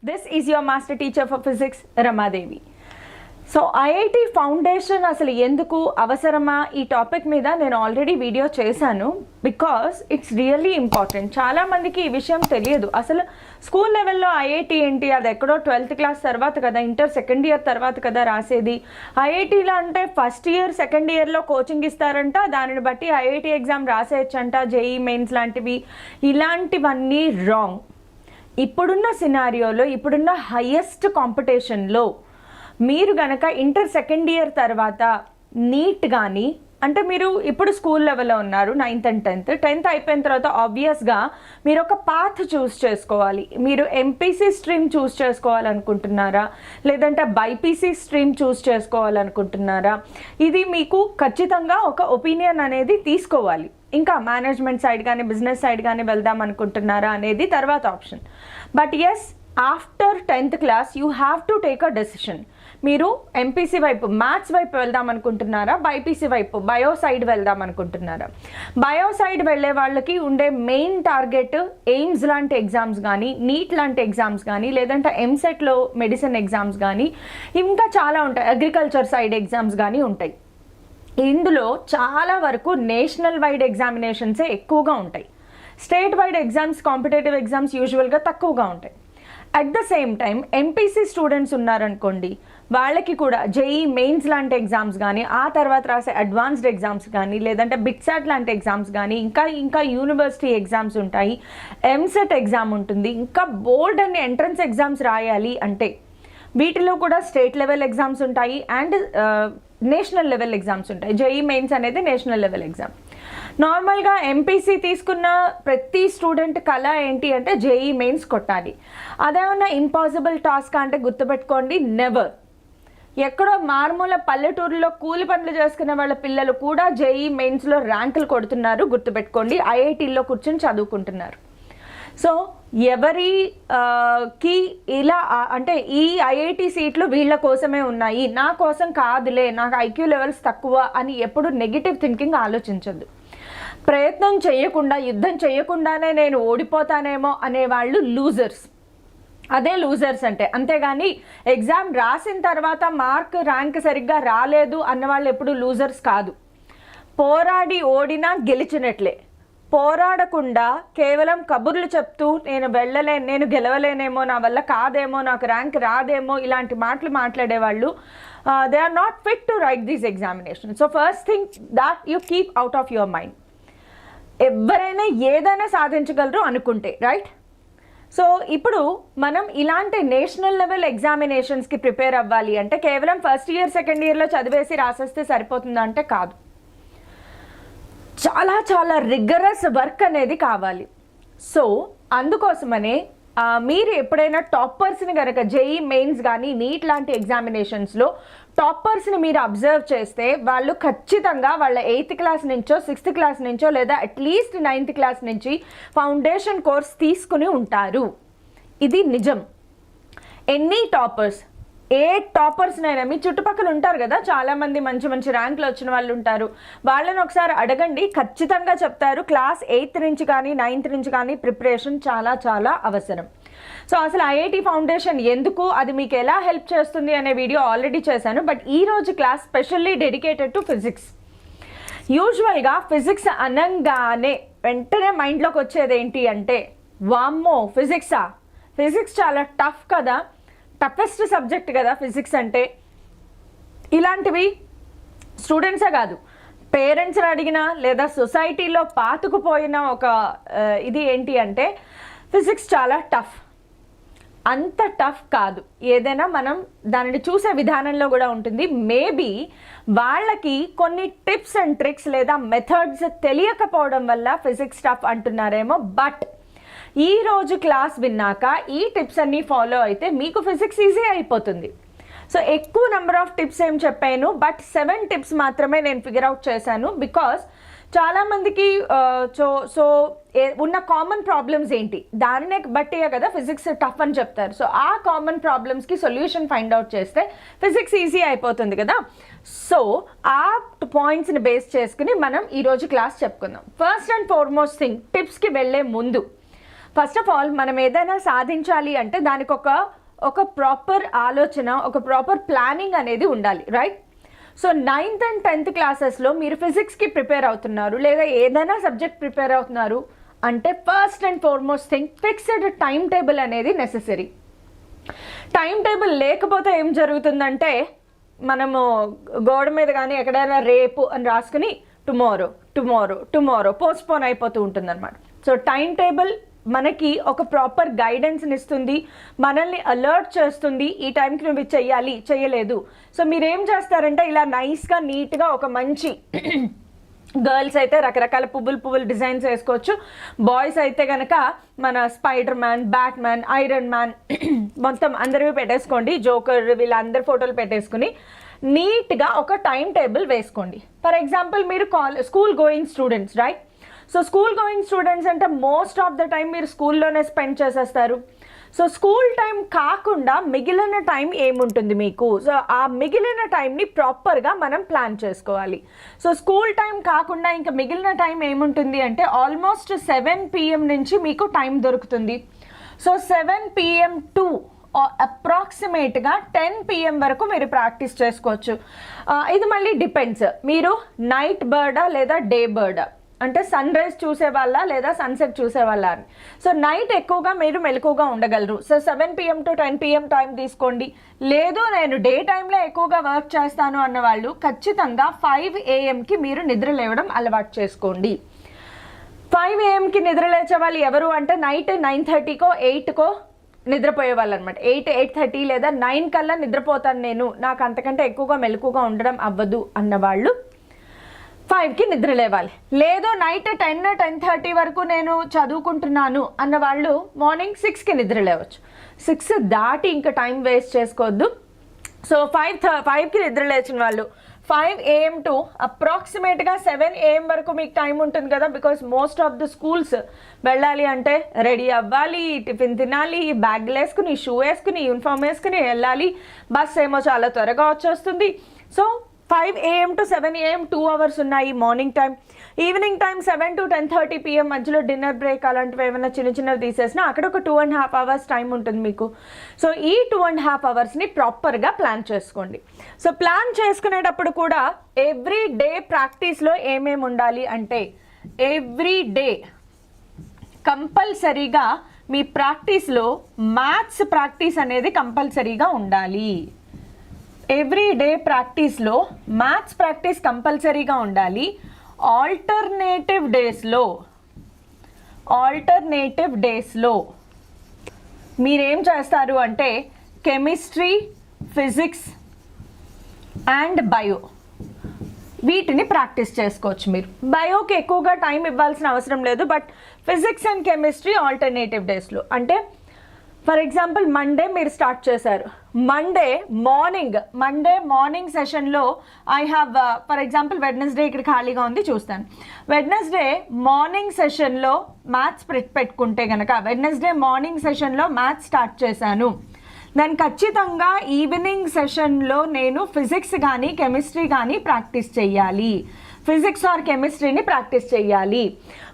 This is your master teacher for physics, Ramadevi. So IIT foundation అసలు ఎందుకు అవసరమా ఈ టాపిక్ మీద నేను ఆల్రెడీ వీడియో చేశాను. Because it's really important. చాలామందికి ఈ విషయం తెలియదు. అసలు స్కూల్ లెవెల్లో ఐఐటి ఏంటి, అది ఎక్కడో 12th క్లాస్ తర్వాత కదా, ఇంటర్ సెకండ్ ఇయర్ తర్వాత కదా రాసేది. ఐఐటీలో అంటే ఫస్ట్ ఇయర్ సెకండ్ ఇయర్లో కోచింగ్ ఇస్తారంట, దానిని బట్టి ఐఐటి ఎగ్జామ్ రాసేయచ్చంట, జేఈ మెయిన్స్ లాంటివి. ఇలాంటివన్నీ రాంగ్. ఇప్పుడున్న సినారియోలో, ఇప్పుడున్న హయ్యెస్ట్ కాంపిటీషన్లో మీరు గనక ఇంటర్ సెకండ్ ఇయర్ తర్వాత నీట్ కానీ, అంటే మీరు ఇప్పుడు స్కూల్ లెవెల్లో ఉన్నారు 9th and 10th అయిపోయిన తర్వాత ఆబ్వియస్గా మీరు ఒక పాత్ చూస్ చేసుకోవాలి. మీరు ఎంపీసీ స్ట్రీమ్ చూస్ చేసుకోవాలనుకుంటున్నారా, లేదంటే బైపీసీ స్ట్రీమ్ చూస్ చేసుకోవాలనుకుంటున్నారా, ఇది మీకు ఖచ్చితంగా ఒక ఒపీనియన్ అనేది తీసుకోవాలి. ఇంకా మేనేజ్మెంట్ సైడ్ కానీ బిజినెస్ సైడ్ కానీ వెళ్దాం అనుకుంటున్నారా అనేది తర్వాత option. But yes, after 10th class you have to take a decision. మీరు ఎంపీసీ వైపు మ్యాథ్స్ వైపు వెళ్దాం అనుకుంటున్నారా, బైపీసీ వైపు బయో సైడ్ వెళ్దాం అనుకుంటున్నారా. బయో సైడ్ వెళ్ళే వాళ్ళకి ఉండే మెయిన్ టార్గెట్ ఎయిమ్స్ లాంటి ఎగ్జామ్స్ కానీ, నీట్ లాంటి ఎగ్జామ్స్ కానీ, లేదంటే ఎంసెట్లో మెడిసిన్ ఎగ్జామ్స్ కానీ, ఇంకా చాలా ఉంటాయి. అగ్రికల్చర్ సైడ్ ఎగ్జామ్స్ కానీ ఉంటాయి. ఇందులో చాలా వరకు నేషనల్ వైడ్ ఎగ్జామినేషన్సే ఎక్కువగా ఉంటాయి. State wide exams, competitive exams యూజువల్గా తక్కువగా ఉంటాయి. At the same time MPC students ఉన్నారనుకోండి, వాళ్ళకి కూడా జేఈ మెయిన్స్ లాంటి ఎగ్జామ్స్ కానీ, ఆ తర్వాత రాసే అడ్వాన్స్డ్ ఎగ్జామ్స్ కానీ, లేదంటే బిట్సాట్ లాంటి ఎగ్జామ్స్ కానీ, ఇంకా యూనివర్సిటీ ఎగ్జామ్స్ ఉంటాయి, ఎంసెట్ ఎగ్జామ్ ఉంటుంది, ఇంకా బోర్డ్ అండ్ ఎంట్రన్స్ ఎగ్జామ్స్ రాయాలి అంటే వీటిలో కూడా స్టేట్ లెవెల్ ఎగ్జామ్స్ ఉంటాయి అండ్ నేషనల్ లెవెల్ ఎగ్జామ్స్ ఉంటాయి. జేఈ మెయిన్స్ అనేది నేషనల్ లెవెల్ ఎగ్జామ్. నార్మల్గా ఎంపీసీ తీసుకున్న ప్రతి స్టూడెంట్ కళ ఏంటి అంటే జేఈ మెయిన్స్ కొట్టాలి. అదేమన్నా ఇంపాసిబుల్ టాస్క్ అంటే గుర్తుపెట్టుకోండి, నెవర్. ఎక్కడో మారుమూల పల్లెటూరులో కూలి పనులు చేసుకునే వాళ్ళ పిల్లలు కూడా జేఈ మెయిన్స్లో ర్యాంకులు కొడుతున్నారు, గుర్తుపెట్టుకోండి. ఐఐటీల్లో కూర్చొని చదువుకుంటున్నారు. సో ఎవరికి ఇలా అంటే ఈ ఐఐటి సీట్లు వీళ్ళ కోసమే ఉన్నాయి, నా కోసం కాదులే, నాకు ఐక్యూ లెవెల్స్ తక్కువ అని ఎప్పుడు నెగిటివ్ థింకింగ్ ఆలోచించద్దు. ప్రయత్నం చేయకుండా, యుద్ధం చేయకుండానే నేను ఓడిపోతానేమో అనేవాళ్ళు లూజర్స్. అదే లూజర్స్ అంటే. అంతేగాని ఎగ్జామ్ రాసిన తర్వాత మార్క్ ర్యాంక్ సరిగ్గా రాలేదు అన్నవాళ్ళు ఎప్పుడు లూజర్స్ కాదు. పోరాడి ఓడినా గెలిచినట్లే. పోరాడకుండా కేవలం కబుర్లు చెప్తూ నేను గెలవలేనేమో, నా వల్ల కాదేమో, నాకు ర్యాంక్ రాదేమో, ఇలాంటి మాటలు మాట్లాడేవాళ్ళు they are not fit to write these examination. So first thing that you keep out of your mind. ఎవరైనా ఏదైనా సాధించగలరు అనుకుంటే, రైట్? సో ఇప్పుడు మనం ఇలాంటి నేషనల్ లెవెల్ ఎగ్జామినేషన్స్కి ప్రిపేర్ అవ్వాలి అంటే కేవలం ఫస్ట్ ఇయర్ సెకండ్ ఇయర్లో చదివేసి రాసేస్తే సరిపోతుందంటే కాదు. చాలా చాలా రిగరస్ వర్క్ అనేది కావాలి. సో అందుకోసమనే మీరు ఎప్పుడైనా టాపర్స్ని కనుక జేఈ మెయిన్స్ కానీ నీట్ లాంటి ఎగ్జామినేషన్స్లో టాపర్స్ని మీరు అబ్జర్వ్ చేస్తే వాళ్ళు ఖచ్చితంగా వాళ్ళ 8th క్లాస్ నుంచో 6th క్లాస్ నుంచో లేదా అట్లీస్ట్ 9th క్లాస్ నుంచి ఫౌండేషన్ కోర్స్ తీసుకుని ఉంటారు. ఇది నిజం. ఎన్ని టాపర్స్, ఏ టాపర్స్నైనా మీ చుట్టుపక్కల ఉంటారు కదా, చాలామంది మంచి మంచి ర్యాంకులు వచ్చిన వాళ్ళు ఉంటారు. వాళ్ళని ఒకసారి అడగండి, ఖచ్చితంగా చెప్తారు క్లాస్ 8th నుంచి కానీ 9th నుంచి కానీ ప్రిపరేషన్ చాలా చాలా అవసరం. సో అసలు ఐఐటి ఫౌండేషన్ ఎందుకు, అది మీకు ఎలా హెల్ప్ చేస్తుంది అనే వీడియో ఆల్రెడీ చేశాను. బట్ ఈరోజు class specially dedicated to physics. యూజువల్గా ఫిజిక్స్ అనగానే వెంటనే మైండ్లోకి వచ్చేది ఏంటి అంటే, వామ్మో ఫిజిక్సా, ఫిజిక్స్ చాలా టఫ్ కదా, టఫెస్ట్ సబ్జెక్ట్ కదా ఫిజిక్స్ అంటే. ఇలాంటివి స్టూడెంట్సే కాదు, పేరెంట్స్ని అడిగినా లేదా సొసైటీలో పాతుకుపోయిన ఒక ఇది ఏంటి అంటే ఫిజిక్స్ చాలా టఫ్. అంత టఫ్ కాదు. ఏదైనా మనం దానిని చూసే విధానంలో కూడా ఉంటుంది. మేబీ వాళ్ళకి కొన్ని టిప్స్ అండ్ ట్రిక్స్ లేదా మెథడ్స్ తెలియకపోవడం వల్ల ఫిజిక్స్ టఫ్ అంటున్నారేమో. బట్ ఈరోజు క్లాస్ విన్నాక ఈ టిప్స్ అన్నీ ఫాలో అయితే మీకు ఫిజిక్స్ ఈజీ అయిపోతుంది. సో ఎక్కువ నెంబర్ ఆఫ్ టిప్స్ ఏం చెప్పాను, బట్ 7 టిప్స్ మాత్రమే నేను ఫిగర్ అవుట్ చేశాను. బికాస్ చాలామందికి ఉన్న కామన్ ప్రాబ్లమ్స్ ఏంటి, దానినే బట్టే కదా ఫిజిక్స్ టఫ్ అని చెప్తారు. సో ఆ కామన్ ప్రాబ్లమ్స్కి సొల్యూషన్ ఫైండ్ అవుట్ చేస్తే ఫిజిక్స్ ఈజీ అయిపోతుంది కదా. సో ఆ పాయింట్స్ని బేస్ చేసుకుని మనం ఈరోజు క్లాస్ చెప్పుకుందాం. ఫస్ట్ అండ్ ఫార్మోస్ట్ థింగ్, టిప్స్కి వెళ్ళే ముందు ఫస్ట్ ఆఫ్ ఆల్ మనం ఏదైనా సాధించాలి అంటే దానికి ఒక ప్రాపర్ ఆలోచన, ఒక ప్రాపర్ ప్లానింగ్ అనేది ఉండాలి, right? So 9th and 10th క్లాసెస్లో మీరు ఫిజిక్స్కి ప్రిపేర్ అవుతున్నారు లేదా ఏదైనా సబ్జెక్ట్ ప్రిపేర్ అవుతున్నారు అంటే first and foremost thing fixed time table అనేది నెసెసరీ. టైం టేబుల్ లేకపోతే ఏం జరుగుతుందంటే మనము గోడ మీద కానీ ఎక్కడైనా రేపు అని రాసుకుని టుమారో పోస్ట్పోన్ అయిపోతూ ఉంటుందన్నమాట. సో టైం టేబుల్ మనకి ఒక ప్రాపర్ గైడెన్స్ని ఇస్తుంది, మనల్ని అలర్ట్ చేస్తుంది, ఈ టైంకి నువ్వు చెయ్యాలి చేయలేదు. సో మీరేం చేస్తారంటే ఇలా నైస్గా నీట్గా ఒక మంచి గర్ల్స్ అయితే రకరకాల పువ్వులు డిజైన్స్ వేసుకోవచ్చు, బాయ్స్ అయితే కనుక మన spider man, Batman, iron man మొత్తం అందరివి పెట్టేసుకోండి, జోకర్ వీళ్ళందరి ఫోటోలు పెట్టేసుకుని నీట్గా ఒక టైం టేబుల్ వేసుకోండి. ఫర్ ఎగ్జాంపుల్ మీరు school going students, right? So school going students అంటే మోస్ట్ ఆఫ్ ద టైం మీరు స్కూల్లోనే స్పెండ్ చేసేస్తారు. సో స్కూల్ టైం కాకుండా మిగిలిన టైం ఏముంటుంది మీకు? సో ఆ మిగిలిన టైంని ప్రాపర్గా మనం ప్లాన్ చేసుకోవాలి. సో స్కూల్ టైం కాకుండా ఇంకా మిగిలిన టైం ఏముంటుంది అంటే ఆల్మోస్ట్ 7 PM నుంచి మీకు టైం దొరుకుతుంది. సో 7 PM టు అప్రాక్సిమేట్గా 10 PM వరకు మీరు ప్రాక్టీస్ చేసుకోవచ్చు. ఇది మళ్ళీ డిపెండ్స్, మీరు నైట్ బర్డా లేదా డే బర్డా, అంటే సన్ రైజ్ చూసేవాళ్ళ లేదా సన్సెట్ చూసేవాళ్ళ అని. సో నైట్ ఎక్కువగా మీరు మెలకుగా ఉండగలరు. So 7 PM to 10 PM time తీసుకోండి. లేదు నేను డే టైంలో ఎక్కువగా వర్క్ చేస్తాను అన్న వాళ్ళు ఖచ్చితంగా 5 AMకి మీరు నిద్ర లేవడం అలవాటు చేసుకోండి. 5 AMకి నిద్ర లేచే వాళ్ళు ఎవరు అంటే నైట్ 9:30కో 8కో నిద్రపోయే వాళ్ళు అనమాట. 8, 8:30 లేదా 9 కల్లా నిద్రపోతాను నేను, నాకు అంతకంటే ఎక్కువగా మెలకుగా ఉండడం అవ్వదు అన్నవాళ్ళు 5కి నిద్ర లేవాలి. లేదు నైట్ 10, 10:30 వరకు నేను చదువుకుంటున్నాను అన్న వాళ్ళు మార్నింగ్ 6కి నిద్ర లేవచ్చు. 6 దాటి ఇంకా టైం వేస్ట్ చేసుకోవద్దు. సో 5కి నిద్ర లేచిన వాళ్ళు 5 AM టు అప్రాక్సిమేట్గా 7 AM వరకు మీకు టైం ఉంటుంది కదా, because most of the schools వెళ్ళాలి అంటే రెడీ అవ్వాలి, టిఫిన్ తినాలి, బ్యాగ్లు వేసుకుని, షూ వేసుకుని, యూనిఫామ్ వేసుకుని వెళ్ళాలి, బస్ ఏమో చాలా త్వరగా వచ్చేస్తుంది. So 5 AM to 7 AM 2 hours ఉన్నాయి morning time. Evening time 7 to 10:30 PM మధ్యలో డిన్నర్ బ్రేక్ అలాంటివి ఏమైనా చిన్నవి తీసేసినా అక్కడ ఒక 2.5 hours టైం ఉంటుంది మీకు. సో ఈ 2.5 hoursని ప్రాపర్గా ప్లాన్ చేసుకోండి. సో ప్లాన్ చేసుకునేటప్పుడు కూడా ఎవ్రీ డే ప్రాక్టీస్లో ఏమేమి ఉండాలి అంటే ఎవ్రీ డే కంపల్సరీగా మీ ప్రాక్టీస్లో మ్యాథ్స్ ప్రాక్టీస్ అనేది కంపల్సరీగా ఉండాలి. ఎవ్రీ డే ప్రాక్టీస్లో మ్యాథ్స్ ప్రాక్టీస్ కంపల్సరీగా ఉండాలి. ఆల్టర్నేటివ్ డేస్లో మీరేం చేస్తారు అంటే కెమిస్ట్రీ, ఫిజిక్స్ అండ్ బయో వీటిని ప్రాక్టీస్ చేసుకోవచ్చు. మీరు బయోకి ఎక్కువగా టైం ఇవ్వాల్సిన అవసరం లేదు, but physics and chemistry alternative డేస్లో అంటే ఫర్ ఎగ్జాంపుల్ మండే మీరు స్టార్ట్ చేశారు, మండే మార్నింగ్ సెషన్లో I have for example Wednesday ఇక్కడ ఖాళీగా ఉంది చూస్తాను. వెడ్నెస్డే మార్నింగ్ సెషన్లో మ్యాథ్స్ పెట్టుకుంటే కనుక వెడ్నెస్డే మార్నింగ్ సెషన్లో మ్యాథ్స్ స్టార్ట్ చేశాను, దాన్ని ఖచ్చితంగా ఈవినింగ్ సెషన్లో నేను ఫిజిక్స్ కానీ కెమిస్ట్రీ కానీ ప్రాక్టీస్ చేయాలి. ఫిజిక్స్ ఆర్ కెమిస్ట్రీని ప్రాక్టీస్ చేయాలి.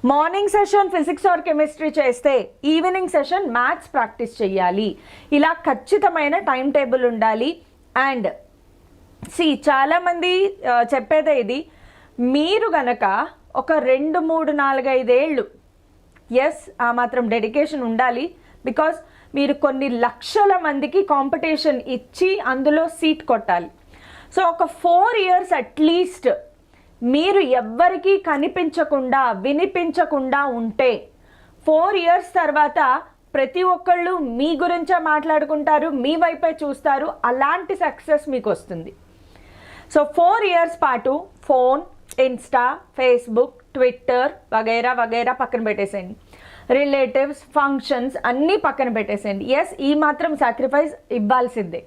Morning session physics or chemistry చేస్తే ఈవినింగ్ సెషన్ మ్యాథ్స్ ప్రాక్టీస్ చేయాలి. ఇలా ఖచ్చితమైన టైం టేబుల్ ఉండాలి. అండ్ చాలామంది చెప్పేదే ఇది, మీరు గనక ఒక 2, 3, 4, 5 ఏళ్ళు ఆ మాత్రం డెడికేషన్ ఉండాలి. బికాస్ మీరు కొన్ని లక్షల మందికి కాంపిటీషన్ ఇచ్చి అందులో సీట్ కొట్టాలి. సో ఒక 4 years అట్లీస్ట్ మీరు ఎవ్వరికీ కనిపించకుండా వినిపించకుండా ఉంటే 4 years తర్వాత ప్రతి ఒక్కళ్ళు మీ గురించే మాట్లాడుకుంటారు, మీ వైపే చూస్తారు, అలాంటి సక్సెస్ మీకు వస్తుంది. సో 4 years పాటు ఫోన్, ఇన్స్టా, ఫేస్బుక్, ట్విట్టర్ వగైరా పక్కన పెట్టేసేయండి. రిలేటివ్స్, ఫంక్షన్స్ అన్నీ పక్కన పెట్టేసేయండి. ఈ మాత్రం సాక్రిఫైస్ ఇవ్వాల్సిందే.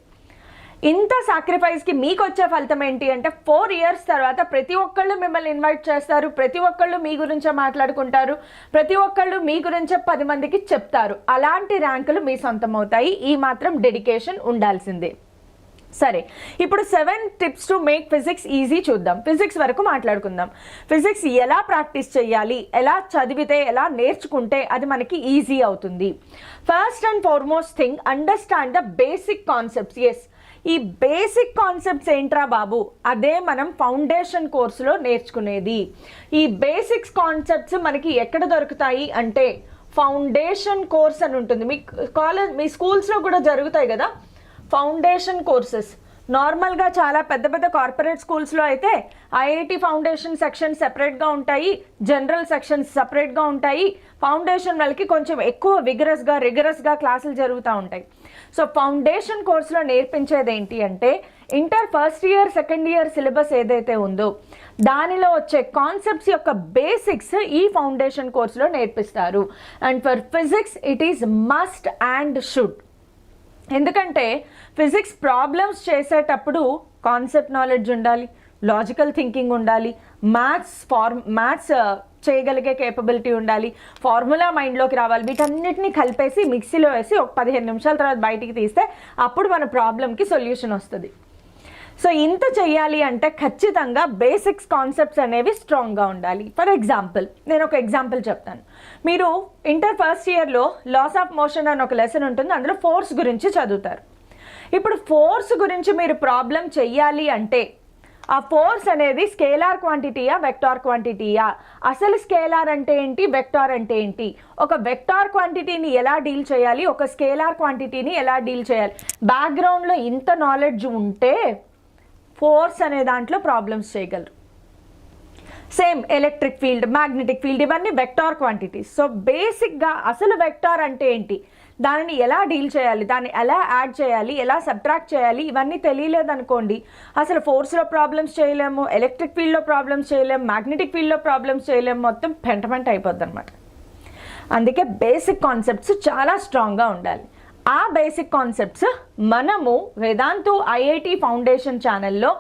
ఇంత సాక్రిఫైస్కి మీకు వచ్చే ఫలితం ఏంటి అంటే 4 years తర్వాత ప్రతి ఒక్కళ్ళు మిమ్మల్ని ఇన్వైట్ చేస్తారు, ప్రతి ఒక్కళ్ళు మీ గురించే మాట్లాడుకుంటారు, ప్రతి ఒక్కళ్ళు మీ గురించే 10 మందికి చెప్తారు. అలాంటి ర్యాంకులు మీ సొంతం అవుతాయి. ఈ మాత్రం డెడికేషన్ ఉండాల్సిందే. సరే, ఇప్పుడు 7 tips to make physics easy చూద్దాం. ఫిజిక్స్ వరకు మాట్లాడుకుందాం. ఫిజిక్స్ ఎలా ప్రాక్టీస్ చేయాలి, ఎలా చదివితే, ఎలా నేర్చుకుంటే అది మనకి ఈజీ అవుతుంది. First and foremost thing, understand the basic concepts. Yes, ఈ బేసిక్ కాన్సెప్ట్స్ ఏంట్రా బాబు, అదే మనం ఫౌండేషన్ కోర్సులో నేర్చుకునేది. ఈ బేసిక్స్ కాన్సెప్ట్స్ మనకి ఎక్కడ దొరుకుతాయి అంటే ఫౌండేషన్ కోర్స్ అని ఉంటుంది. మీ స్కూల్స్లో కూడా జరుగుతాయి కదా ఫౌండేషన్ కోర్సెస్. నార్మల్గా చాలా పెద్ద పెద్ద కార్పొరేట్ స్కూల్స్లో అయితే ఐఐటి ఫౌండేషన్ సెక్షన్ సెపరేట్గా ఉంటాయి, జనరల్ సెక్షన్స్ సపరేట్గా ఉంటాయి. ఫౌండేషన్ వాళ్ళకి కొంచెం ఎక్కువ రిగరస్గా క్లాసులు జరుగుతూ ఉంటాయి. సో ఫౌండేషన్ కోర్సులో నేర్పించేది ఏంటి అంటే inter first year second year syllabus ఏదైతే ఉందో దానిలో వచ్చే కాన్సెప్ట్స్ యొక్క బేసిక్స్ ఈ ఫౌండేషన్ కోర్సులో నేర్పిస్తారు. And for physics it is must and should. ఎందుకంటే ఫిజిక్స్ ప్రాబ్లమ్స్ చేసేటప్పుడు కాన్సెప్ట్ నాలెడ్జ్ ఉండాలి, లాజికల్ థింకింగ్ ఉండాలి, మ్యాథ్స్ చేయగలిగే కేపబిలిటీ ఉండాలి, ఫార్ములా మైండ్లోకి రావాలి. వీటన్నిటిని కలిపేసి మిక్సీలో వేసి ఒక 15 నిమిషాల తర్వాత బయటికి తీస్తే అప్పుడు మన ప్రాబ్లంకి సొల్యూషన్ వస్తుంది. సో ఇంత చెయ్యాలి అంటే ఖచ్చితంగా బేసిక్స్ కాన్సెప్ట్స్ అనేవి స్ట్రాంగ్గా ఉండాలి. ఫర్ ఎగ్జాంపుల్, నేను ఒక ఎగ్జాంపుల్ చెప్తాను. మీరు ఇంటర్ ఫస్ట్ ఇయర్లో లాస్ ఆఫ్ మోషన్ అని ఒక లెసన్ ఉంటుంది, అందులో ఫోర్స్ గురించి చదువుతారు. ఇప్పుడు ఫోర్స్ గురించి మీరు ప్రాబ్లం చెయ్యాలి అంటే ఆ ఫోర్స్ అనేది స్కేలార్ క్వాంటిటీయా వెక్టార్ క్వాంటిటీయా, అసలు స్కేలార్ అంటే ఏంటి, వెక్టార్ అంటే ఏంటి, ఒక వెక్టార్ క్వాంటిటీని ఎలా డీల్ చేయాలి, ఒక స్కేలార్ క్వాంటిటీని ఎలా డీల్ చేయాలి, బ్యాక్గ్రౌండ్లో ఇంత నాలెడ్జ్ ఉంటే ఫోర్స్ అనే దాంట్లో ప్రాబ్లమ్స్ చేయగలరు. Same electric field, magnetic field, ఇవన్నీ వెక్టార్ క్వాంటిటీస్. సో బేసిక్గా అసలు వెక్టార్ అంటే ఏంటి, దానిని ఎలా డీల్ చేయాలి, దాన్ని ఎలా యాడ్ చేయాలి, ఎలా సబ్ట్రాక్ట్ చేయాలి, ఇవన్నీ తెలియలేదనుకోండి అసలు ఫోర్స్లో ప్రాబ్లమ్స్ చేయలేము, ఎలక్ట్రిక్ ఫీల్డ్లో ప్రాబ్లమ్స్ చేయలేము, మ్యాగ్నెటిక్ ఫీల్డ్లో ప్రాబ్లమ్స్ చేయలేము, మొత్తం పెంటమెంట్ అయిపోద్ది అనమాట. అందుకే బేసిక్ కాన్సెప్ట్స్ చాలా స్ట్రాంగ్గా ఉండాలి. ఆ బేసిక్ కాన్సెప్ట్స్ మనము వేదాంతు ఐఐటి ఫౌండేషన్ ఛానల్లో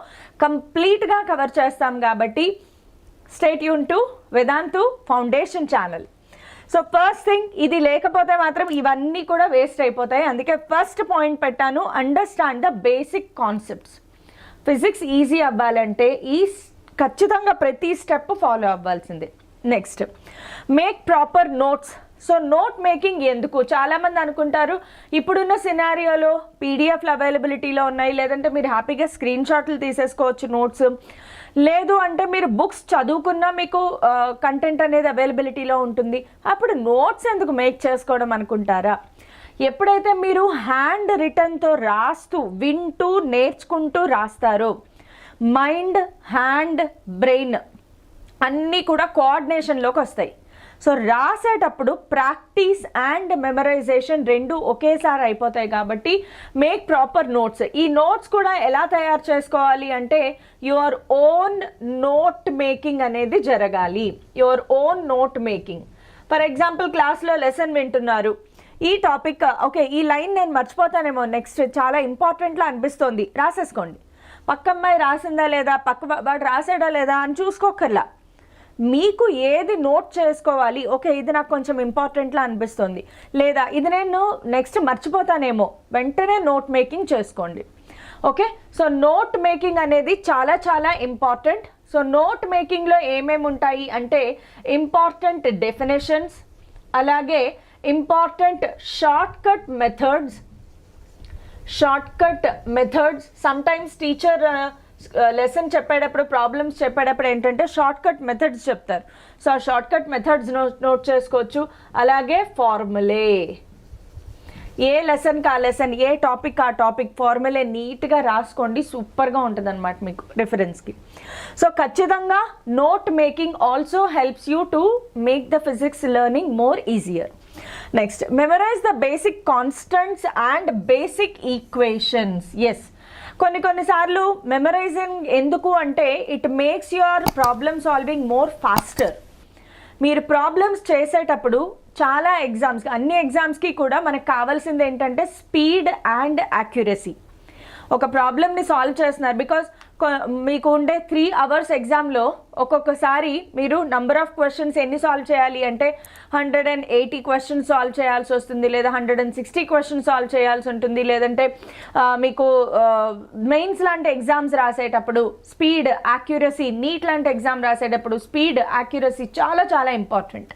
కంప్లీట్గా కవర్ చేస్తాం కాబట్టి stay tune to Vedantu foundation channel. So first thing, ఇది లేకపోతే మాత్రం ఇవన్నీ కూడా వేస్ట్ అయిపోతాయి. అందుకే ఫస్ట్ పాయింట్ పెట్టాను, understand the basic concepts. Physics easy అవ్వాలంటే ఖచ్చితంగా ప్రతి స్టెప్ ఫాలో అవ్వాల్సిందే. Next, make proper notes. So note making ఎందుకు, చాలామంది అనుకుంటారు ఇప్పుడున్న సినారియోలో పీడిఎఫ్లు అవైలబిలిటీలో ఉన్నాయి, లేదంటే మీరు హ్యాపీగా స్క్రీన్ షాట్లు తీసేసుకోవచ్చు నోట్స్, లేదు అంటే మీరు బుక్స్ చదువుకున్నా మీకు కంటెంట్ అనేది అవైలబిలిటీలో ఉంటుంది, అప్పుడు నోట్స్ ఎందుకు మేక్ చేసుకోవడం అనుకుంటారా. ఎప్పుడైతే మీరు హ్యాండ్ రిటన్తో రాస్తూ వింటూ నేర్చుకుంటూ రాస్తారో మైండ్, హ్యాండ్, బ్రెయిన్ అన్నీ కూడా కోఆర్డినేషన్లోకి వస్తాయి. సో రాసేటప్పుడు ప్రాక్టీస్ అండ్ మెమరైజేషన్ రెండు ఒకేసారి అయిపోతాయి కాబట్టి మేక్ ప్రాపర్ నోట్స్. ఈ నోట్స్ కూడా ఎలా తయారు చేసుకోవాలి అంటే యువర్ ఓన్ నోట్ మేకింగ్ అనేది జరగాలి. Your own note making. For example క్లాస్లో లెసన్ వింటున్నారు, ఈ టాపిక్ ఓకే ఈ లైన్ నేను మర్చిపోతానేమో, నెక్స్ట్ చాలా ఇంపార్టెంట్లా అనిపిస్తోంది, రాసేసుకోండి. పక్కమ్మాయి రాసిందా లేదా, వాడు రాసాడా లేదా అని చూసుకోకర్లా, మీకు ఏది నోట్ చేసుకోవాలి, ఓకే ఇది నాకు కొంచెం ఇంపార్టెంట్లా అనిపిస్తుంది, లేదా ఇది నేను నెక్స్ట్ మర్చిపోతానేమో, వెంటనే నోట్ మేకింగ్ చేసుకోండి. ఓకే, సో నోట్ మేకింగ్ అనేది చాలా చాలా ఇంపార్టెంట్. సో నోట్ మేకింగ్లో ఏమేమి ఉంటాయి అంటే ఇంపార్టెంట్ డెఫినేషన్స్, అలాగే important shortcut methods. Sometimes teacher lesson చెప్పేటప్పుడు, ప్రాబ్లమ్స్ చెప్పేటప్పుడు ఏంటంటే షార్ట్కట్ మెథడ్స్ చెప్తారు. సో ఆ షార్ట్కట్ మెథడ్స్ నోట్ చేసుకోవచ్చు. అలాగే ఫార్ములే, ఏ లెసన్కి ఆ లెసన్, ఏ టాపిక్ ఆ టాపిక్ ఫార్ములే నీట్గా రాసుకోండి, సూపర్గా ఉంటుంది అనమాట మీకు రిఫరెన్స్కి. సో ఖచ్చితంగా note making also helps you to make the physics learning more easier. Next, memorise the basic constants and basic equations. Yes, కొన్నిసార్లు మెమరైజింగ్ ఎందుకు అంటే it makes your problem solving more faster. మీరు ప్రాబ్లమ్స్ చేసేటప్పుడు చాలా exams, అన్ని ఎగ్జామ్స్కి కూడా మనకు కావాల్సింది ఏంటంటే స్పీడ్ అండ్ యాక్యురసీ. ఒక ప్రాబ్లమ్ని సాల్వ్ చేస్తున్నారు. బికాస్ మీకు ఉండే 3 hours ఎగ్జామ్లో ఒక్కొక్కసారి మీరు నంబర్ ఆఫ్ క్వశ్చన్స్ ఎన్ని సాల్వ్ చేయాలి అంటే 180 క్వశ్చన్స్ సాల్వ్ చేయాల్సి వస్తుంది, లేదా 160 క్వశ్చన్స్ సాల్వ్ చేయాల్సి ఉంటుంది. లేదంటే మీకు మెయిన్స్ లాంటి ఎగ్జామ్స్ రాసేటప్పుడు స్పీడ్, యాక్యురసీ, నీట్ లాంటి ఎగ్జామ్ రాసేటప్పుడు స్పీడ్, యాక్యురసీ చాలా చాలా ఇంపార్టెంట్.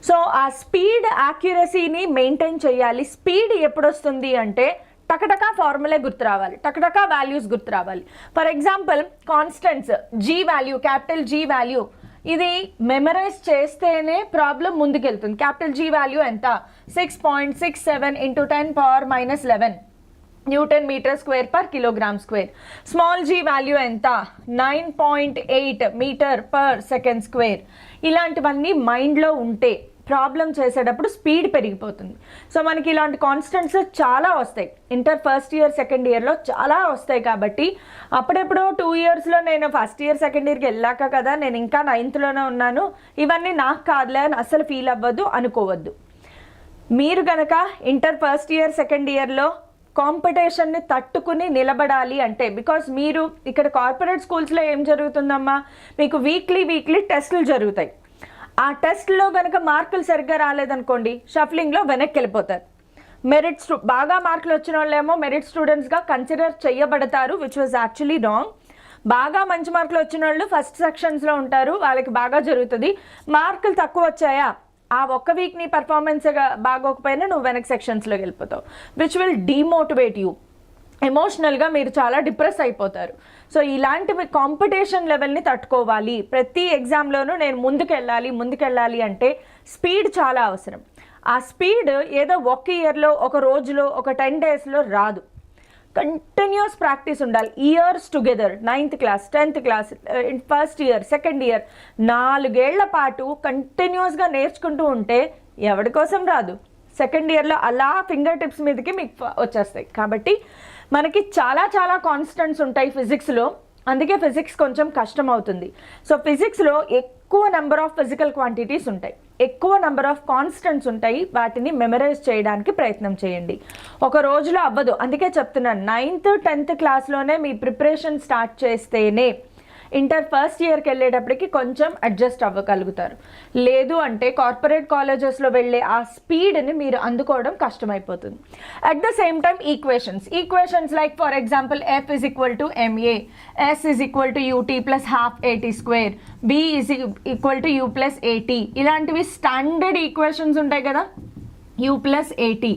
సో ఆ స్పీడ్, యాక్యురసీని మెయింటైన్ చేయాలి. స్పీడ్ ఎప్పుడు వస్తుంది అంటే టకటకా ఫార్ములే గుర్తు రావాలి, టకటకా వాల్యూస్ గుర్తు రావాలి. For example constants, G value, capital G value, ఇది మెమరైజ్ చేస్తేనే ప్రాబ్లం ముందుకెళ్తుంది. క్యాపిటల్ జీ వాల్యూ ఎంత? 6.67 × 10⁻⁻11 newton metre square per kilogram square. Small G value ఎంత? 9.8 మీటర్ పర్ సెకండ్ స్క్వేర్. ఇలాంటివన్నీ మైండ్లో ఉంటే ప్రాబ్లం చేసేటప్పుడు స్పీడ్ పెరిగిపోతుంది. సో మనకి ఇలాంటి కాన్స్టెంట్స్ చాలా వస్తాయి. ఇంటర్ ఫస్ట్ ఇయర్, సెకండ్ ఇయర్లో చాలా వస్తాయి. కాబట్టి అప్పుడెప్పుడో 2 yearsలో నేను ఫస్ట్ ఇయర్, సెకండ్ ఇయర్కి వెళ్ళాక కదా, నేను ఇంకా 9thలోనే ఉన్నాను, ఇవన్నీ నాకు కాదులే అని అస్సలు ఫీల్ అవ్వద్దు, అనుకోవద్దు. మీరు కనుక ఇంటర్ ఫస్ట్ ఇయర్, సెకండ్ ఇయర్లో కాంపిటీషన్ని తట్టుకుని నిలబడాలి అంటే, బికాస్ మీరు ఇక్కడ కార్పొరేట్ స్కూల్స్లో ఏం జరుగుతుందమ్మా, మీకు వీక్లీ టెస్టులు జరుగుతాయి. ఆ టెస్ట్లో కనుక మార్కులు సరిగ్గా రాలేదనుకోండి, షఫ్లింగ్లో వెనక్కి వెళ్ళిపోతారు. బాగా మార్కులు వచ్చిన వాళ్ళేమో మెరిట్ స్టూడెంట్స్గా కన్సిడర్ చేయబడతారు, విచ్ వాజ్ యాక్చువల్లీ రాంగ్. బాగా మంచి మార్కులు వచ్చిన వాళ్ళు ఫస్ట్ సెక్షన్స్లో ఉంటారు, వాళ్ళకి బాగా జరుగుతుంది. మార్కులు తక్కువ వచ్చాయా, ఆ ఒక్క వీక్ నీ పర్ఫార్మెన్స్ బాగోకపోయినా నువ్వు వెనక్ సెక్షన్స్లోకి వెళ్ళిపోతావు, విచ్ విల్ డీమోటివేట్ యూ. ఎమోషనల్గా మీరు చాలా డిప్రెస్ అయిపోతారు. సో ఇలాంటివి కాంపిటీషన్ లెవెల్ని తట్టుకోవాలి. ప్రతి ఎగ్జామ్లోనూ నేను ముందుకెళ్ళాలి అంటే స్పీడ్ చాలా అవసరం. ఆ స్పీడ్ ఏదో ఒక ఇయర్లో, ఒక రోజులో, ఒక 10 daysలో రాదు. కంటిన్యూస్ ప్రాక్టీస్ ఉండాలి. Years together, 9th class, 10th class, first year, second year, 4 ఏళ్ల పాటు కంటిన్యూస్గా నేర్చుకుంటూ ఉంటే ఎవరి కోసం రాదు. సెకండ్ ఇయర్లో అలా ఫింగర్ టిప్స్ మీదకి మీకు వచ్చేస్తాయి. కాబట్టి మనకి చాలా చాలా కాన్స్టెంట్స్ ఉంటాయి ఫిజిక్స్లో, అందుకే ఫిజిక్స్ కొంచెం కష్టం అవుతుంది. సో ఫిజిక్స్లో ఎక్కువ నెంబర్ ఆఫ్ ఫిజికల్ క్వాంటిటీస్ ఉంటాయి, ఎక్కువ నెంబర్ ఆఫ్ కాన్స్టెంట్స్ ఉంటాయి. వాటిని మెమరైజ్ చేయడానికి ప్రయత్నం చేయండి. ఒక రోజులో అవ్వదు. అందుకే చెప్తున్నాను, 9th, 10th క్లాస్లోనే మీ ప్రిపరేషన్ స్టార్ట్ చేస్తేనే ఇంటర్ ఫస్ట్ ఇయర్కి వెళ్ళేటప్పటికి కొంచెం అడ్జస్ట్ అవ్వగలుగుతారు. లేదు అంటే కార్పొరేట్ కాలేజెస్లో వెళ్ళే ఆ స్పీడ్ని మీరు అందుకోవడం కష్టమైపోతుంది. At the same time equations like for example F = ma, S = ut + ½ at², B = u + at, ఇలాంటివి స్టాండర్డ్ ఈక్వేషన్స్ ఉంటాయి కదా, u + at,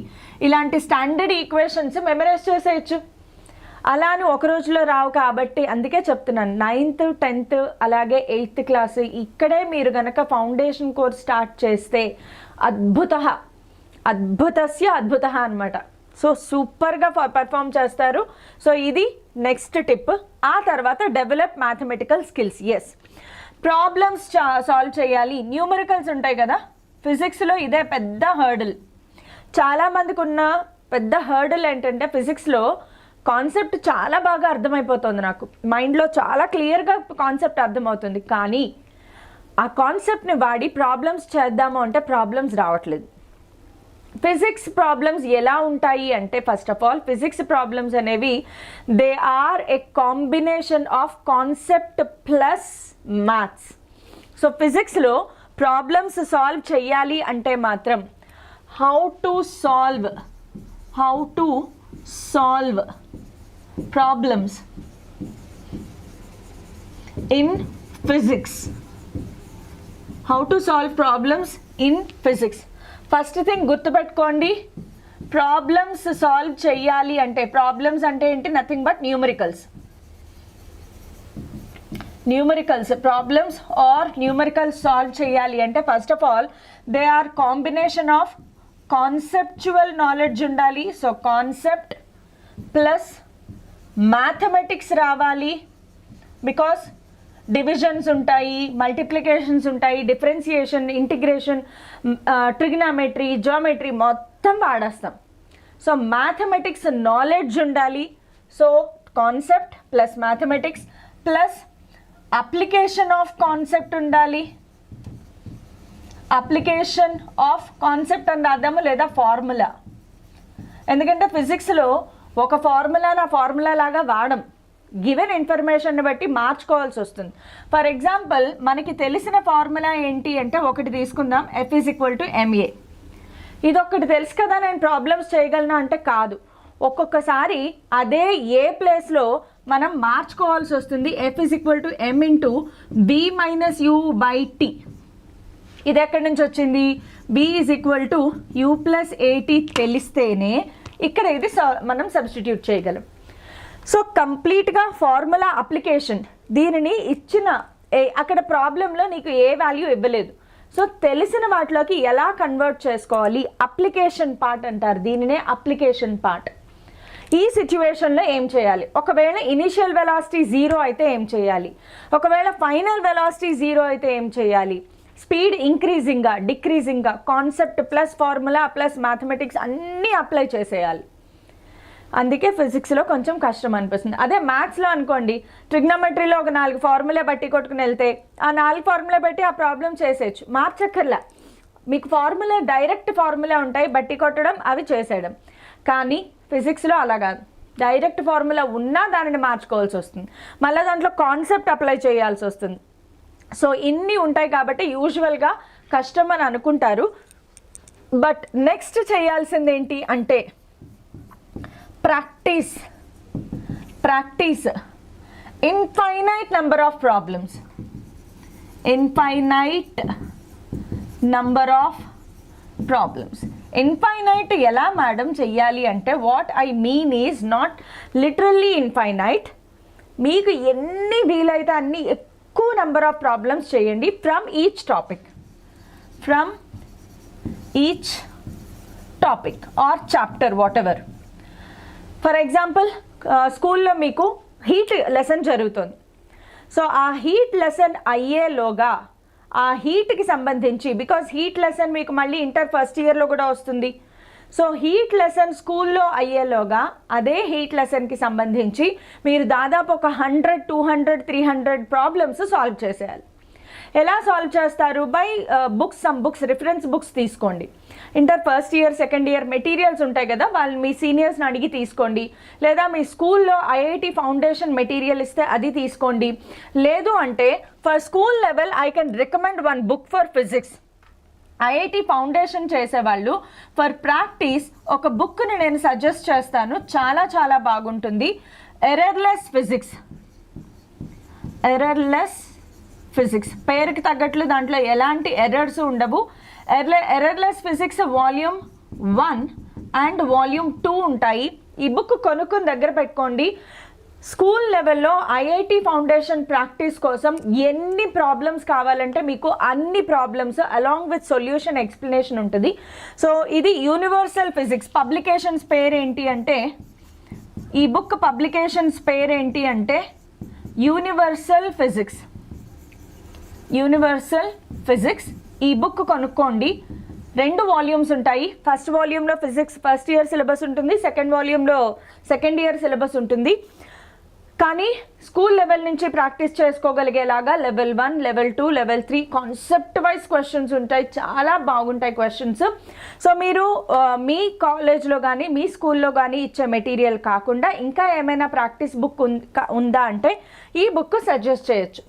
ఇలాంటి స్టాండర్డ్ ఈక్వేషన్స్ మెమరైజ్ చేసేయచ్చు. అలా అని ఒక రోజులో రావు. కాబట్టి అందుకే చెప్తున్నాను, 9th, 10th అలాగే 8th class ఇక్కడే మీరు కనుక ఫౌండేషన్ కోర్స్ స్టార్ట్ చేస్తే అద్భుతస్య అద్భుత అనమాట. సో సూపర్గా పర్ఫామ్ చేస్తారు. సో ఇది నెక్స్ట్ టిప్. ఆ తర్వాత develop mathematical skills. Yes, problems solve చేయాలి. న్యూమరికల్స్ ఉంటాయి కదా, ఫిజిక్స్లో ఇదే పెద్ద హర్డిల్. చాలామందికి ఉన్న పెద్ద హర్డిల్ ఏంటంటే, ఫిజిక్స్లో కాన్సెప్ట్ చాలా బాగా అర్థమైపోతుంది, నాకు మైండ్లో చాలా క్లియర్గా కాన్సెప్ట్ అర్థమవుతుంది. కానీ ఆ కాన్సెప్ట్ని వాడి ప్రాబ్లమ్స్ చేద్దాము అంటే ప్రాబ్లమ్స్ రావట్లేదు. ఫిజిక్స్ ప్రాబ్లమ్స్ ఎలా ఉంటాయి అంటే, first of all physics problems అనేవి they are a combination of concept plus maths. So ఫిజిక్స్లో ప్రాబ్లమ్స్ సాల్వ్ చేయాలి అంటే మాత్రం how to solve problems in physics. How to solve problems in physics. First thing గుర్తుపెట్టుకోండి, problems solve చేయాలి అంటే, problems అంటే ఏంటి? Nothing but numericals. Problems are numericals solve చేయాలి అంటే first of all they are combination of conceptual knowledge ఉండాలి. So concept plus mathematics రావాలి. Because divisions ఉంటాయి, మల్టిప్లికేషన్స్ ఉంటాయి, డిఫరెన్సియేషన్, ఇంటిగ్రేషన్, ట్రిగ్నామెట్రీ, జియోమెట్రీ మొత్తం వాడేస్తాం. సో మ్యాథమెటిక్స్ నాలెడ్జ్ ఉండాలి. So concept plus mathematics plus application of concept ఉండాలి. Application of concept అని రాద్దాము, లేదా ఫార్ములా. ఎందుకంటే ఫిజిక్స్లో ఒక ఫార్ములా లాగా వాడం. గివెన్ ఇన్ఫర్మేషన్ బట్టి మార్చుకోవాల్సి వస్తుంది. ఫర్ ఎగ్జాంపుల్ మనకి తెలిసిన ఫార్ములా ఏంటి అంటే ఒకటి తీసుకుందాం, F = ma. ఇదొక్కటి తెలుసు కదా నేను ప్రాబ్లమ్స్ చేయగలను అంటే కాదు. ఒక్కొక్కసారి అదే ఏ ప్లేస్లో మనం మార్చుకోవాల్సి వస్తుంది. F = m × b - u/t. ఇది ఎక్కడి నుంచి వచ్చింది? b = u + at తెలిస్తేనే ఇక్కడ ఇది మనం సబ్స్టిట్యూట్ చేయగలం. సో కంప్లీట్గా ఫార్ములా అప్లికేషన్, దీనిని ఇచ్చిన అక్కడ ప్రాబ్లంలో నీకు ఏ వాల్యూ ఇవ్వలేదు. సో తెలిసిన వాటిలోకి ఎలా కన్వర్ట్ చేసుకోవాలి, అప్లికేషన్ పార్ట్ అంటారు దీనినే, అప్లికేషన్ పార్ట్. ఈ సిచ్యువేషన్లో ఏం చేయాలి? ఒకవేళ ఇనిషియల్ వెలాసిటీ 0 అయితే ఏం చేయాలి? ఒకవేళ ఫైనల్ వెలాసిటీ 0 అయితే ఏం చేయాలి? స్పీడ్ ఇంక్రీజింగా డిక్రీజింగా, concept plus formula plus mathematics అన్నీ అప్లై చేసేయాలి. అందుకే ఫిజిక్స్లో కొంచెం కష్టం అనిపిస్తుంది. అదే మ్యాథ్స్లో అనుకోండి, ట్రిగ్నోమెట్రీలో ఒక 4 ఫార్ములా బట్టి కొట్టుకుని వెళ్తే ఆ 4 ఫార్ములా బట్టి ఆ ప్రాబ్లం చేసేయచ్చు, మార్చక్కర్లా. మీకు డైరెక్ట్ ఫార్ములా ఉంటాయి, బట్టి కొట్టడం అవి చేసేయడం. కానీ ఫిజిక్స్లో అలా కాదు, డైరెక్ట్ ఫార్ములా ఉన్నా దానిని మార్చుకోవాల్సి వస్తుంది, మళ్ళీ దాంట్లో కాన్సెప్ట్ అప్లై చేయాల్సి వస్తుంది. సో ఇన్ని ఉంటాయి కాబట్టి యూజువల్గా కష్టం అని అనుకుంటారు. బట్ నెక్స్ట్ చేయాల్సింది ఏంటి అంటే practice infinite number of problems. Infinite ఎలా మేడం చెయ్యాలి అంటే, what I mean is not literally infinite. మీకు ఎన్ని వీలైతే అన్ని ఎక్కువ నెంబర్ ఆఫ్ ప్రాబ్లమ్స్ చేయండి from each topic are chapter what ever. For example స్కూల్లో మీకు హీట్ లెసన్ జరుగుతుంది. సో ఆ హీట్ లెసన్ అయ్యేలోగా ఆ హీట్కి సంబంధించి, బికాజ్ హీట్ లెసన్ మీకు మళ్ళీ ఇంటర్ ఫస్ట్ ఇయర్లో కూడా వస్తుంది. సో హీట్ లెసన్ స్కూల్లో అయ్యేలోగా అదే హీట్ లెసన్కి సంబంధించి మీరు దాదాపు ఒక 100, 200, 300 ప్రాబ్లమ్స్ సాల్వ్ చేసేయాలి. ఎలా సాల్వ్ చేస్తారు? By some books, reference books తీసుకోండి. Inter first year second year materials ఉంటాయి కదా, వాళ్ళు మీ సీనియర్స్ని అడిగి తీసుకోండి. లేదా మీ స్కూల్లో ఐఐటి ఫౌండేషన్ మెటీరియల్ ఇస్తే అది తీసుకోండి. లేదు అంటే for school level I can recommend 1 book for physics. IIT foundation చేసేవాళ్ళు ఫర్ ప్రాక్టీస్ ఒక బుక్ని నేను సజెస్ట్ చేస్తాను, చాలా చాలా బాగుంటుంది. ఎర్రర్లెస్ ఫిజిక్స్ పేరుకి తగ్గట్లు దాంట్లో ఎలాంటి ఎర్రర్స్ ఉండవు. ఎర్రర్లెస్ ఫిజిక్స్ వాల్యూమ్ 1 అండ్ వాల్యూమ్ 2 ఉంటాయి. ఈ బుక్ కొనుక్కుని దగ్గర పెట్టుకోండి. స్కూల్ లెవెల్లో ఐఐటి ఫౌండేషన్ ప్రాక్టీస్ కోసం ఎన్ని ప్రాబ్లమ్స్ కావాలంటే మీకు అన్ని problems along with solution explanation ఉంటుంది. సో ఇది యూనివర్సల్ ఫిజిక్స్. పబ్లికేషన్స్ పేరు ఏంటి అంటే, ఈ బుక్ పబ్లికేషన్స్ పేరు ఏంటి అంటే యూనివర్సల్ ఫిజిక్స్. ఈ బుక్ కొనుక్కోండి. 2 వాల్యూమ్స్ ఉంటాయి. ఫస్ట్ వాల్యూమ్లో ఫిజిక్స్ ఫస్ట్ ఇయర్ సిలబస్ ఉంటుంది, సెకండ్ వాల్యూమ్లో సెకండ్ ఇయర్ సిలబస్ ఉంటుంది. కానీ స్కూల్ లెవెల్ నుంచి ప్రాక్టీస్ చేసుకోగలిగేలాగా level 1, level 2, level 3 concept wise questions ఉంటాయి, చాలా బాగుంటాయి క్వశ్చన్స్. సో మీరు మీ కాలేజ్లో కానీ మీ స్కూల్లో కానీ ఇచ్చే మెటీరియల్ కాకుండా ఇంకా ఏమైనా ప్రాక్టీస్ బుక్ ఉందా అంటే ఈ బుక్ సజెస్ట్ చేయొచ్చు.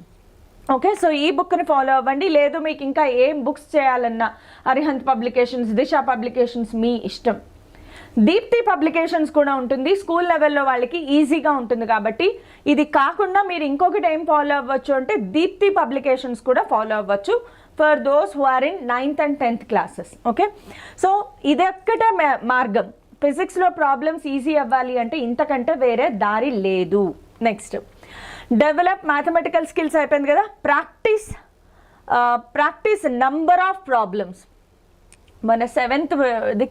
ఓకే, సో ఈ బుక్ని ఫాలో అవ్వండి. లేదు మీకు ఇంకా ఏం బుక్స్ చేయాలన్నా అరిహంత్ పబ్లికేషన్స్, దిశ పబ్లికేషన్స్ మీ ఇష్టం. దీప్తి పబ్లికేషన్స్ కూడా ఉంటుంది, స్కూల్ లెవెల్లో వాళ్ళకి ఈజీగా ఉంటుంది కాబట్టి. ఇది కాకుండా మీరు ఇంకొకటి ఏం ఫాలో అవ్వచ్చు అంటే దీప్తి పబ్లికేషన్స్ కూడా ఫాలో అవ్వచ్చు for those who are in 9th and 10th classes. Okay, so ఇదొక్కటే మార్గం. ఫిజిక్స్లో ప్రాబ్లమ్స్ ఈజీ అవ్వాలి అంటే ఇంతకంటే వేరే దారి లేదు. నెక్స్ట్ డెవలప్ మ్యాథమెటికల్ స్కిల్స్ అయిపోయింది కదా. Practice number of problems. మన 7th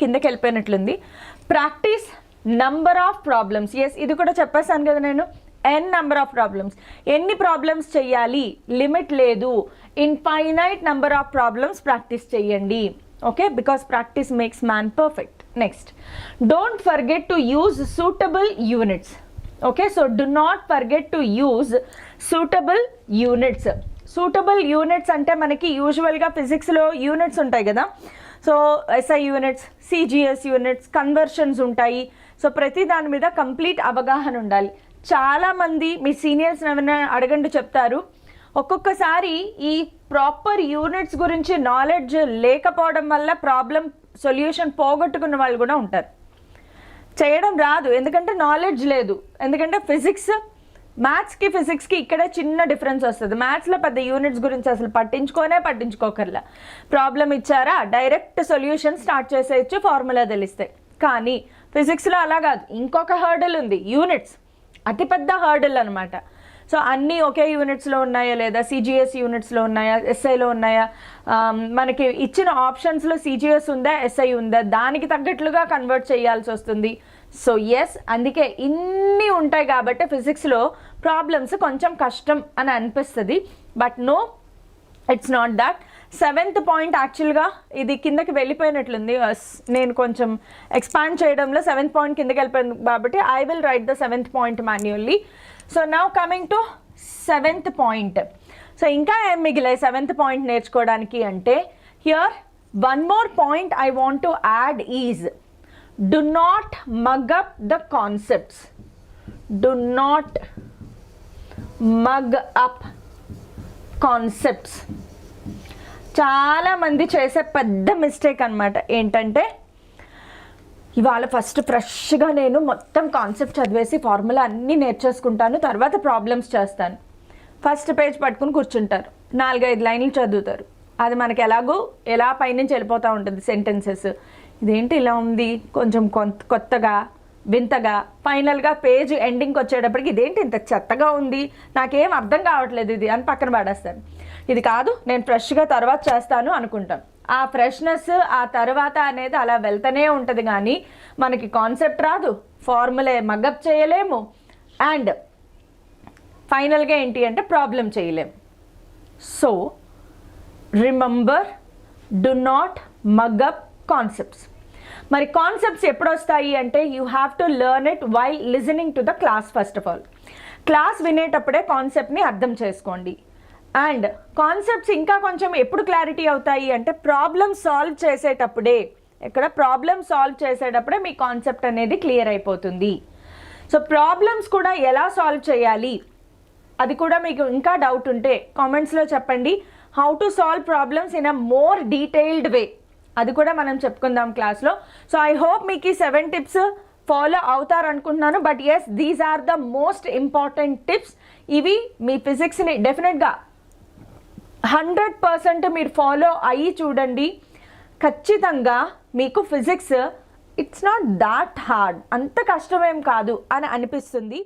కిందకి వెళ్ళిపోయినట్లుంది. Practice number of problems. Yes, ఇది కూడా చెప్పేసాను కదా నేను. Number of problems. ఎన్ని ప్రాబ్లమ్స్ చెయ్యాలి, లిమిట్ లేదు. Infinite number of problems practice చెయ్యండి. Okay, because practice makes man perfect. Next, don't forget to use suitable units. Okay, so do not forget to use suitable units. Suitable units అంటే మనకి యూజువల్గా ఫిజిక్స్లో units ఉంటాయి కదా. So SI units, CGS units, conversions ఉంటాయి, so ప్రతి దాని మీద కంప్లీట్ అవగాహన ఉండాలి. చాలామంది మీ సీనియర్స్ ఏమైనా అడగండి చెప్తారు, ఒక్కొక్కసారి ఈ ప్రాపర్ యూనిట్స్ గురించి నాలెడ్జ్ లేకపోవడం వల్ల ప్రాబ్లం సొల్యూషన్ పోగొట్టుకున్న వాళ్ళు కూడా ఉంటారు. చేయడం రాదు ఎందుకంటే నాలెడ్జ్ లేదు. ఎందుకంటే మ్యాథ్స్కి ఫిజిక్స్కి ఇక్కడే చిన్న డిఫరెన్స్ వస్తుంది. మ్యాథ్స్లో పెద్ద యూనిట్స్ గురించి అసలు పట్టించుకోకర్లా. ప్రాబ్లం ఇచ్చారా డైరెక్ట్ సొల్యూషన్ స్టార్ట్ చేసేయచ్చు, ఫార్ములా తెలిస్తాయి. కానీ ఫిజిక్స్లో అలా కాదు, ఇంకొక హర్డల్ ఉంది, యూనిట్స్. అతిపెద్ద హర్డల్ అనమాట. సో అన్నీ ఒకే యూనిట్స్లో ఉన్నాయా లేదా, సిజిఎస్ యూనిట్స్లో ఉన్నాయా, ఎస్ఐలో ఉన్నాయా, మనకి ఇచ్చిన ఆప్షన్స్లో సిజిఎస్ ఉందా, ఎస్ఐ ఉందా, దానికి తగ్గట్లుగా కన్వర్ట్ చేయాల్సి వస్తుంది. సో ఎస్, అందుకే ఇన్ని ఉంటాయి కాబట్టి ఫిజిక్స్లో ప్రాబ్లమ్స్ కొంచెం కష్టం అని అనిపిస్తుంది. But no, it's not that. 7th point యాక్చువల్గా ఇది కిందకి వెళ్ళిపోయినట్లుంది, నేను కొంచెం ఎక్స్పాండ్ చేయడంలో 7th పాయింట్ కిందకి వెళ్ళిపోయింది కాబట్టి I will write the 7th point manually. So now coming to 7th point. So ఇంకా ఏం మిగిలాయి 7th పాయింట్ నేర్చుకోవడానికి అంటే, here one more point I want to add is do not mug up the concepts. Do not mug up concepts. చాలా మంది చేసే పెద్ద mistake అనమాట ఏంటంటే, ఇవాళ ఫస్ట్ ఫ్రెష్గా నేను మొత్తం కాన్సెప్ట్ చదివేసి ఫార్ములా అన్నీ నేర్చేసుకుంటాను, తర్వాత ప్రాబ్లమ్స్ చేస్తాను. ఫస్ట్ పేజ్ పట్టుకుని కూర్చుంటారు, 4-5 లైన్లు చదువుతారు. అది మనకి ఎలా పైనుంచి వెళ్ళిపోతూ ఉంటుంది సెంటెన్సెస్. ఇదేంటి ఇలా ఉంది, కొంచెం కొత్తగా వింతగా, ఫైనల్గా పేజ్ ఎండింగ్కి వచ్చేటప్పటికి ఇదేంటి ఇంత చెత్తగా ఉంది, నాకేం అర్థం కావట్లేదు ఇది అని పక్కన పడేస్తాను. ఇది కాదు, నేను ఫ్రెష్గా తర్వాత చేస్తాను అనుకుంటాం. ఆ ఫ్రెష్నెస్ ఆ తర్వాత అనేది అలా వెళ్తూనే ఉంటుంది, కానీ మనకి కాన్సెప్ట్ రాదు, ఫార్ములే మగప్ చేయలేము, అండ్ ఫైనల్గా ఏంటి అంటే ప్రాబ్లం చేయలేము. So remember, do not mug up concepts. మరి కాన్సెప్ట్స్ ఎప్పుడు వస్తాయి అంటే, you have to learn it while listening to the class. First of all class వినేటప్పుడే కాన్సెప్ట్ని అర్థం చేసుకోండి. అండ్ కాన్సెప్ట్స్ ఇంకా కొంచెం ఎప్పుడు క్లారిటీ అవుతాయి అంటే, ప్రాబ్లమ్ సాల్వ్ చేసేటప్పుడే. ప్రాబ్లమ్ సాల్వ్ చేసేటప్పుడే మీ కాన్సెప్ట్ అనేది క్లియర్ అయిపోతుంది. సో ప్రాబ్లమ్స్ కూడా ఎలా సాల్వ్ చేయాలి అది కూడా మీకు ఇంకా డౌట్ ఉంటే కామెంట్స్లో చెప్పండి. How to solve problems in a more detailed way, అది కూడా మనం చెప్పుకుందాం క్లాస్లో. సో ఐ హోప్ మీకు ఈ 7 టిప్స్ ఫాలో అవుతారు అనుకుంటున్నాను. But yes, these are the most important tips. ఇవి మీ ఫిజిక్స్ని డెఫినెట్గా 100% మీరు ఫాలో అయ్యి చూడండి. ఖచ్చితంగా మీకు physics it's not that hard, అంత కష్టమేం కాదు అని అనిపిస్తుంది.